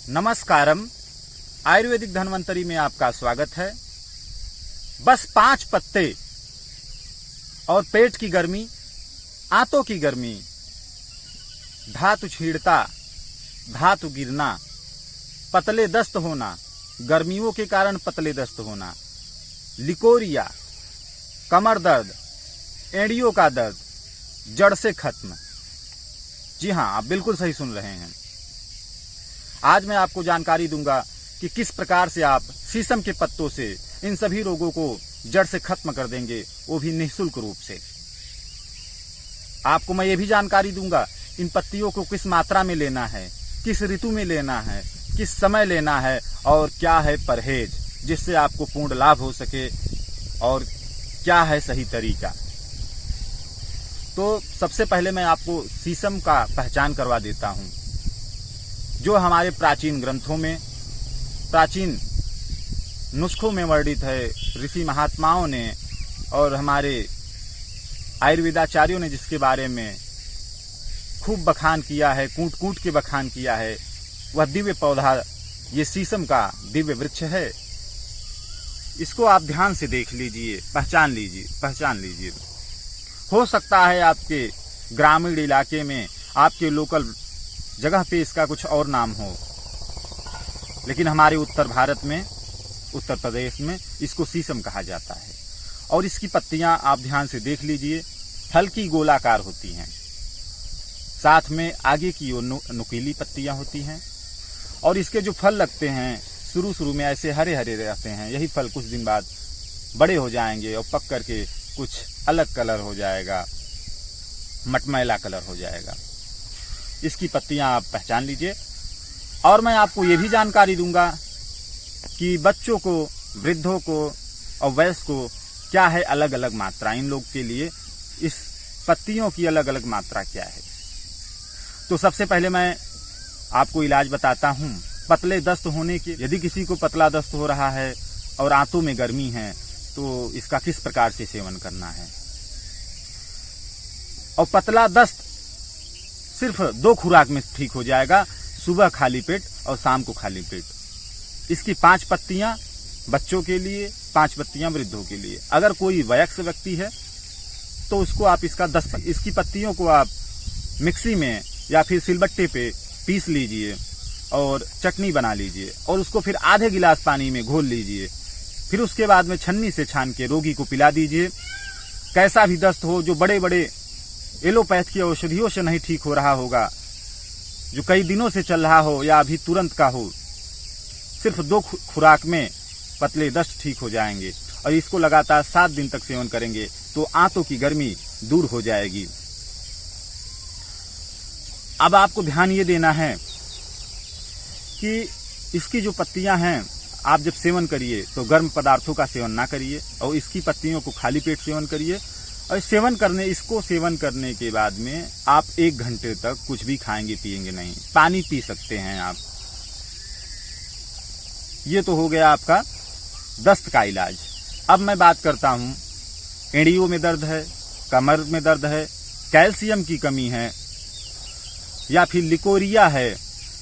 नमस्कारम। आयुर्वेदिक धन्वंतरी में आपका स्वागत है। बस 5 पत्ते और पेट की गर्मी, आंतों की गर्मी, धातु छीड़ता, धातु गिरना, पतले दस्त होना, गर्मियों के कारण पतले दस्त होना, लिकोरिया, कमर दर्द, एड़ियों का दर्द, जड़ से खत्म। जी हाँ, आप बिल्कुल सही सुन रहे हैं। आज मैं आपको जानकारी दूंगा कि किस प्रकार से आप शीशम के पत्तों से इन सभी रोगों को जड़ से खत्म कर देंगे, वो भी निःशुल्क रूप से। आपको मैं ये भी जानकारी दूंगा इन पत्तियों को किस मात्रा में लेना है, किस ऋतु में लेना है, किस समय लेना है और क्या है परहेज, जिससे आपको पूर्ण लाभ हो सके, और क्या है सही तरीका। तो सबसे पहले मैं आपको शीशम का पहचान करवा देता हूं, जो हमारे प्राचीन ग्रंथों में, प्राचीन नुस्खों में वर्णित है। ऋषि महात्माओं ने और हमारे आयुर्वेदाचार्यों ने जिसके बारे में खूब बखान किया है, कूट कूट के बखान किया है, वह दिव्य पौधा ये शीशम का दिव्य वृक्ष है। इसको आप ध्यान से देख लीजिए, पहचान लीजिए। हो सकता है आपके ग्रामीण इलाके में, आपके लोकल जगह पे इसका कुछ और नाम हो, लेकिन हमारे उत्तर भारत में, उत्तर प्रदेश में इसको शीशम कहा जाता है। और इसकी पत्तियां आप ध्यान से देख लीजिए, हल्की गोलाकार होती हैं, साथ में आगे की ओर नुकीली पत्तियां होती हैं। और इसके जो फल लगते हैं शुरू में ऐसे हरे हरे रहते हैं। यही फल कुछ दिन बाद बड़े हो जाएंगे और पक करके कुछ अलग कलर हो जाएगा, मटमैला कलर हो जाएगा। इसकी पत्तियां आप पहचान लीजिए। और मैं आपको ये भी जानकारी दूंगा कि बच्चों को, वृद्धों को और वयस्क को क्या है अलग अलग मात्रा, इन लोग के लिए इस पत्तियों की अलग अलग मात्रा क्या है। तो सबसे पहले मैं आपको इलाज बताता हूं पतले दस्त होने के। यदि किसी को पतला दस्त हो रहा है और आंतों में गर्मी है, तो इसका किस प्रकार से सेवन करना है। और पतला दस्त सिर्फ 2 खुराक में ठीक हो जाएगा, सुबह खाली पेट और शाम को खाली पेट। इसकी 5 पत्तियां बच्चों के लिए, 5 पत्तियां वृद्धों के लिए। अगर कोई वयस्क व्यक्ति है तो उसको आप इसकी पत्तियों को आप मिक्सी में या फिर सिलबट्टे पे पीस लीजिए और चटनी बना लीजिए, और उसको फिर आधे गिलास पानी में घोल लीजिए। फिर उसके बाद में छन्नी से छान के रोगी को पिला दीजिए। कैसा भी दस्त हो, जो बड़े बड़े एलोपैथ की औषधियों से नहीं ठीक हो रहा होगा, जो कई दिनों से चल रहा हो या अभी तुरंत का हो, सिर्फ 2 खुराक में पतले दस्त ठीक हो जाएंगे। और इसको लगातार 7 दिन तक सेवन करेंगे तो आंतों की गर्मी दूर हो जाएगी। अब आपको ध्यान ये देना है कि इसकी जो पत्तियां हैं, आप जब सेवन करिए तो गर्म पदार्थों का सेवन ना करिए, और इसकी पत्तियों को खाली पेट सेवन करिए। और इसको सेवन करने के बाद में आप 1 घंटे तक कुछ भी खाएंगे पिएंगे नहीं, पानी पी सकते हैं आप। ये तो हो गया आपका दस्त का इलाज। अब मैं बात करता हूं, एड़ियों में दर्द है, कमर में दर्द है, कैल्शियम की कमी है, या फिर लिकोरिया है,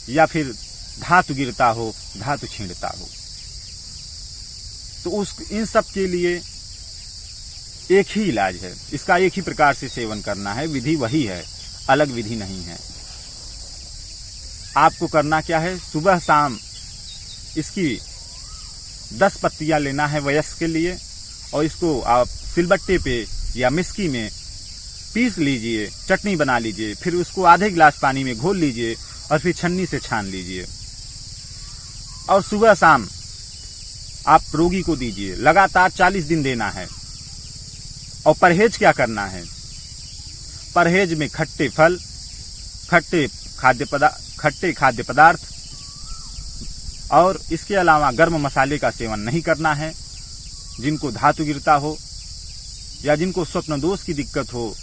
या फिर धातु गिरता हो, धातु छींड़ता हो, तो इन सब के लिए एक ही इलाज है। इसका एक ही प्रकार से सेवन करना है, विधि वही है, अलग विधि नहीं है। आपको करना क्या है, सुबह शाम इसकी 10 पत्तियां लेना है वयस्क के लिए, और इसको आप सिलबट्टे पे या मिस्की में पीस लीजिए, चटनी बना लीजिए। फिर उसको आधे गिलास पानी में घोल लीजिए और फिर छन्नी से छान लीजिए, और सुबह शाम आप रोगी को दीजिए। लगातार 40 दिन देना है। और परहेज क्या करना है, परहेज में खट्टे फल, खट्टे खाद्य पदार्थ, और इसके अलावा गर्म मसाले का सेवन नहीं करना है। जिनको धातु गिरता हो, या जिनको स्वप्न दोष की दिक्कत हो,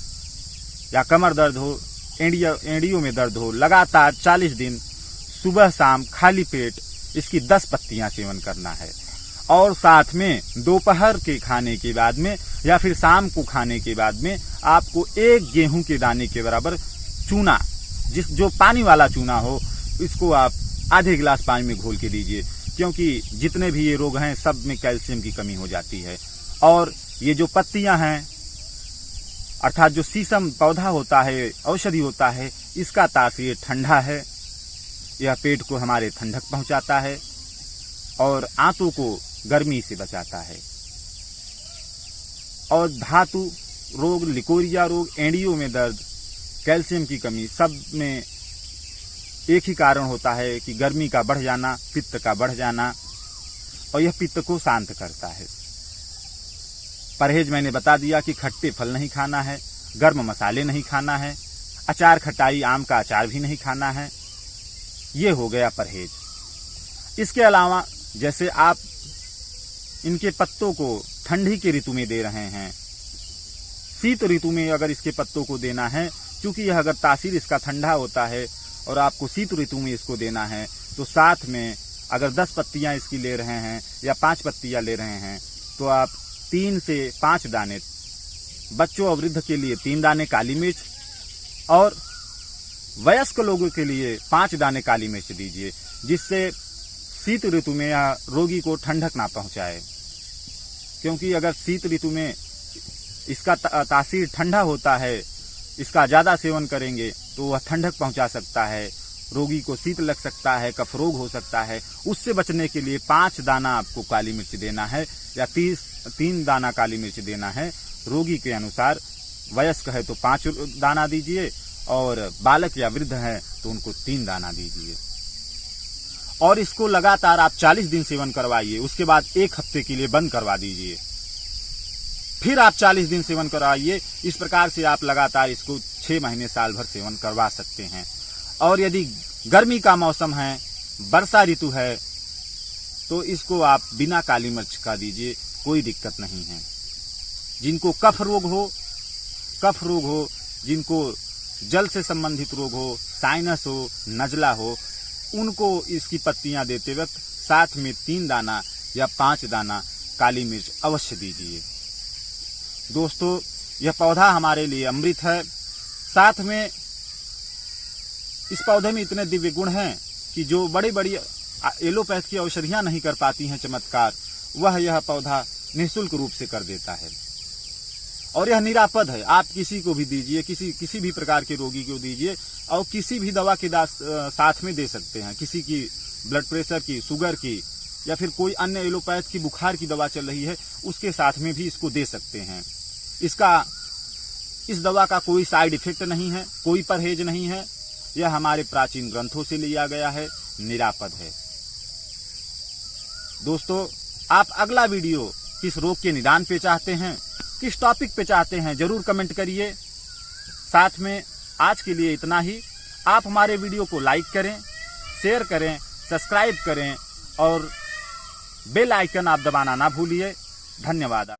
या कमर दर्द हो, एड़ियों में दर्द हो, लगातार 40 दिन सुबह शाम खाली पेट इसकी 10 पत्तियां सेवन करना है। और साथ में दोपहर के खाने के बाद में या फिर शाम को खाने के बाद में आपको 1 गेहूं के दाने के बराबर चूना, जो पानी वाला चूना हो, इसको आप आधे गिलास पानी में घोल के दीजिए, क्योंकि जितने भी ये रोग हैं सब में कैल्शियम की कमी हो जाती है। और ये जो पत्तियां हैं अर्थात जो शीशम पौधा होता है, औषधि होता है, इसका तासीर ठंडा है। यह पेट को हमारे ठंडक पहुंचाता है और आंतों को गर्मी से बचाता है। और धातु रोग, लिकोरिया रोग, एंडियो में दर्द, कैल्शियम की कमी, सब में एक ही कारण होता है कि गर्मी का बढ़ जाना, पित्त का बढ़ जाना, और यह पित्त को शांत करता है। परहेज मैंने बता दिया कि खट्टे फल नहीं खाना है, गर्म मसाले नहीं खाना है, अचार खटाई, आम का अचार भी नहीं खाना है। ये हो गया परहेज। इसके अलावा जैसे आप इनके पत्तों को ठंडी के ऋतु में दे रहे हैं, शीत ऋतु में अगर इसके पत्तों को देना है, क्योंकि यह अगर तासीर इसका ठंडा होता है और आपको शीत ऋतु में इसको देना है, तो साथ में अगर 10 पत्तियां इसकी ले रहे हैं या 5 पत्तियां ले रहे हैं, तो आप 3 से 5 दाने, बच्चों और वृद्ध के लिए 3 दाने काली मिर्च और वयस्क लोगों के लिए 5 दाने काली मिर्च दीजिए, जिससे शीत ऋतु में यह रोगी को ठंडक ना पहुंचाए। क्योंकि अगर शीत ऋतु में इसका तासीर ठंडा होता है, इसका ज्यादा सेवन करेंगे तो वह ठंडक पहुंचा सकता है, रोगी को शीत लग सकता है, कफ रोग हो सकता है। उससे बचने के लिए 5 दाना आपको काली मिर्च देना है या 3 दाना काली मिर्च देना है, रोगी के अनुसार। वयस्क है तो 5 दाना दीजिए और बालक या वृद्ध है तो उनको 3 दाना दीजिए। और इसको लगातार आप 40 दिन सेवन करवाइए, उसके बाद 1 हफ्ते के लिए बंद करवा दीजिए, फिर आप 40 दिन सेवन करवाइए। इस प्रकार से आप लगातार इसको 6 महीने साल भर सेवन करवा सकते हैं। और यदि गर्मी का मौसम है, वर्षा ऋतु है, तो इसको आप बिना काली मिर्च का दीजिए, कोई दिक्कत नहीं है। जिनको कफ रोग हो, जिनको जल से संबंधित रोग हो, साइनस हो, नजला हो, उनको इसकी पत्तियां देते वक्त साथ में 3 दाना या 5 दाना काली मिर्च अवश्य दीजिए। दोस्तों, यह पौधा हमारे लिए अमृत है। साथ में इस पौधे में इतने दिव्य गुण हैं कि जो बड़ी बड़ी एलोपैथ की औषधियां नहीं कर पाती हैं चमत्कार, वह यह पौधा निःशुल्क रूप से कर देता है। और यह निरापद है, आप किसी को भी दीजिए, किसी भी प्रकार के रोगी को दीजिए, और किसी भी दवा के साथ में दे सकते हैं। किसी की ब्लड प्रेशर की, शुगर की, या फिर कोई अन्य एलोपैथ की बुखार की दवा चल रही है, उसके साथ में भी इसको दे सकते हैं। इस दवा का कोई साइड इफेक्ट नहीं है, कोई परहेज नहीं है। यह हमारे प्राचीन ग्रंथों से लिया गया है, निरापद है। दोस्तों, आप अगला वीडियो किस रोग के निदान पे चाहते हैं, किस टॉपिक पे चाहते हैं, जरूर कमेंट करिए। साथ में आज के लिए इतना ही। आप हमारे वीडियो को लाइक करें, शेयर करें, सब्सक्राइब करें और बेल आइकन आप दबाना ना भूलिए। धन्यवाद।